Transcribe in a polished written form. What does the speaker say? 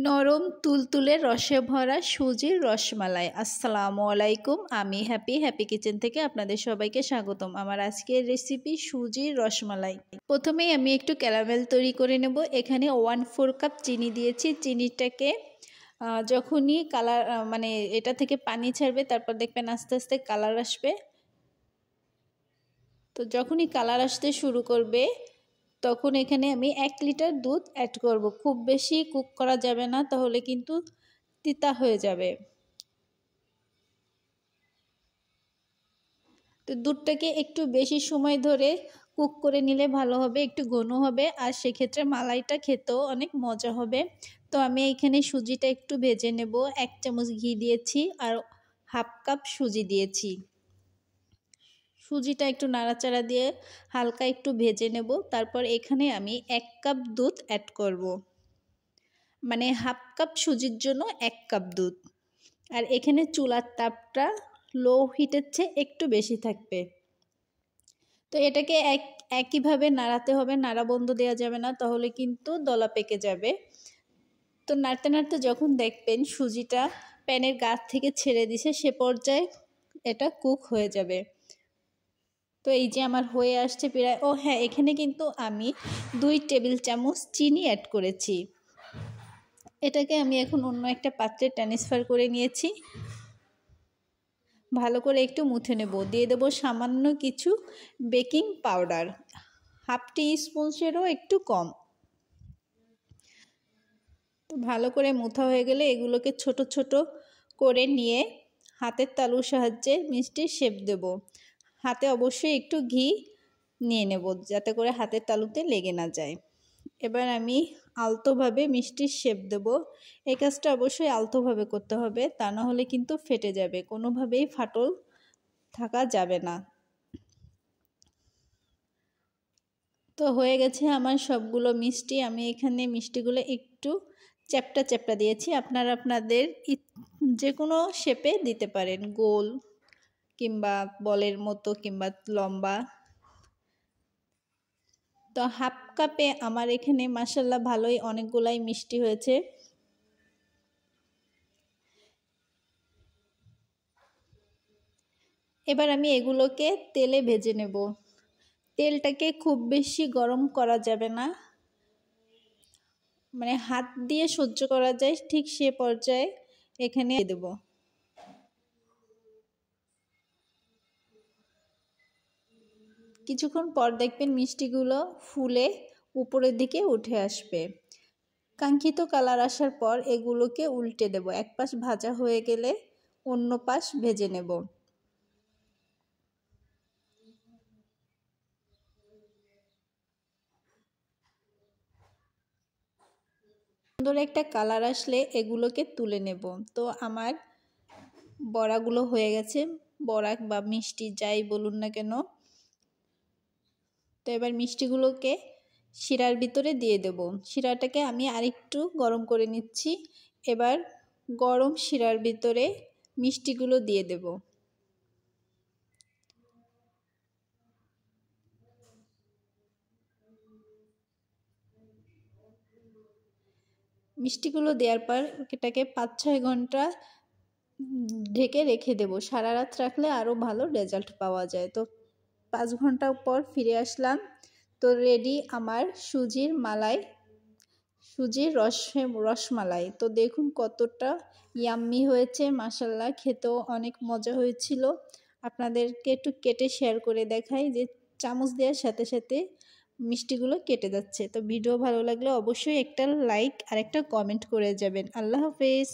নরম তুলতুলে রসে ভরা সুজির রসমালাই। আসসালামু আলাইকুম, আমি হ্যাপি কিচেন থেকে আপনাদের সবাইকে স্বাগতম। আমার আজকের রেসিপি সুজির রসমালাই। প্রথমেই আমি একটু ক্যারামেল তৈরি করে নেব। এখানে 1/4 কাপ চিনি দিয়েছি। চিনিটাকে যখনই কালার মানে এটা থেকে পানি ছাড়বে, তারপর দেখবেন আস্তে আস্তে কালার আসবে। তো যখনই কালার আসতে শুরু করবে তখন এখানে আমি 1 লিটার দুধ অ্যাড করব। খুব বেশি কুক করা যাবে না, তাহলে কিন্তু তিতা হয়ে যাবে। তো দুধটাকে একটু বেশি সময় ধরে কুক করে নিলে ভালো হবে, একটু ঘন হবে, আর সেক্ষেত্রে মালাইটা খেতেও অনেক মজা হবে। তো আমি এখানে সুজিটা একটু ভেজে নেব। 1 চামচ ঘি দিয়েছি আর 1/2 কাপ সুজি দিয়েছি। সুজিটা একটু নাড়াচাড়া দিয়ে হালকা একটু ভেজে নেব। তারপর এখানে আমি 1 কাপ দুধ অ্যাড করব, মানে 1/2 কাপ সুজির জন্য 1 কাপ দুধ। আর এখানে চুলার তাপটা লো হিটের চেয়ে একটু বেশি থাকবে। তো এটাকে একইভাবে নাড়াতে হবে, নাড়া বন্ধ দেওয়া যাবে না, তাহলে কিন্তু দলা পেকে যাবে। তো নাড়তে নাড়তে যখন দেখবেন সুজিটা প্যানের গা থেকে ছেড়ে দিছে, সে পর্যায়ে এটা কুক হয়ে যাবে। তো এই যে আমার হয়ে আসছে প্রায়। ও হ্যাঁ, এখানে কিন্তু আমি 2 টেবিল চামচ চিনি অ্যাড করেছি। এটাকে আমি এখন অন্য একটা পাত্রে ট্রান্সফার করে নিয়েছি। ভালো করে একটু মুথে নেব। দিয়ে দেব সামান্য কিছু বেকিং পাউডার, 1/2 টিস্পুনেরও একটু কম। তো ভালো করে মুথা হয়ে গেলে এগুলোকে ছোট ছোট করে নিয়ে হাতের তালুর সাহায্যে মিষ্টির শেপ দেব। হাতে অবশ্যই একটু ঘি নিয়ে নেব, যাতে করে হাতের তালুতে লেগে না যায়। এবার আমি আলতোভাবে মিষ্টির শেপ দেব। এই কাজটা অবশ্যই আলতোভাবে করতে হবে, তা না হলে কিন্তু ফেটে যাবে। কোনোভাবেই ফাটল থাকা যাবে না। তো হয়ে গেছে আমার সবগুলো মিষ্টি। আমি এখানে মিষ্টিগুলো একটু চ্যাপ্টা চ্যাপ্টা দিয়েছি। আপনারা আপনাদের যে কোনো শেপে দিতে পারেন, গোল কিংবা বলের মতো কিংবা লম্বা। তো 1/2 কাপে আমার এখানে মাশাআল্লাহ ভালোই অনেকগুলাই মিষ্টি হয়েছে। এবার আমি এগুলোকে তেলে ভেজে নেব। তেলটাকে খুব বেশি গরম করা যাবে না, মানে হাত দিয়ে সহ্য করা যায় ঠিক সে পর্যায়ে এখানে দেব। কিছুক্ষণ পর দেখবেন মিষ্টিগুলো ফুলে উপরের দিকে উঠে আসবে। কাঙ্ক্ষিত কালার আসার পর এগুলোকে উল্টে দেব। এক পাশ ভাজা হয়ে গেলে অন্য পাশ ভেজে নেব। সুন্দর একটা কালার আসলে এগুলোকে তুলে নেব। তো আমার বড়াগুলো হয়ে গেছে, বড়া বা মিষ্টি যাই বলুন না কেন। তো এবার মিষ্টিগুলোকে শিরার ভিতরে দিয়ে দেব। শিরাটাকে আমি আরেকটু গরম করে নিচ্ছি। এবার গরম শিরার ভিতরে মিষ্টিগুলো দিয়ে দেব। মিষ্টিগুলো দেওয়ার পর এটাকে 5-6 ঘন্টা ঢেকে রেখে দেব। সারা রাত রাখলে আরও ভালো রেজাল্ট পাওয়া যায়। তো 5 ঘন্টা পর ফিরে আসলাম। তো রেডি আমার সুজির মালাই, সুজির রসমালাই। তো দেখুন কতটা ইয়াম্মি হয়েছে, মাশাআল্লাহ, খেতেও অনেক মজা হয়েছিল। আপনাদেরকে একটু কেটে শেয়ার করে দেখাই যে চামচ দেওয়ার সাথে সাথে মিষ্টিগুলো কেটে যাচ্ছে। তো ভিডিও ভালো লাগলে অবশ্যই একটা লাইক আর একটা কমেন্ট করে যাবেন। আল্লাহ হাফেজ।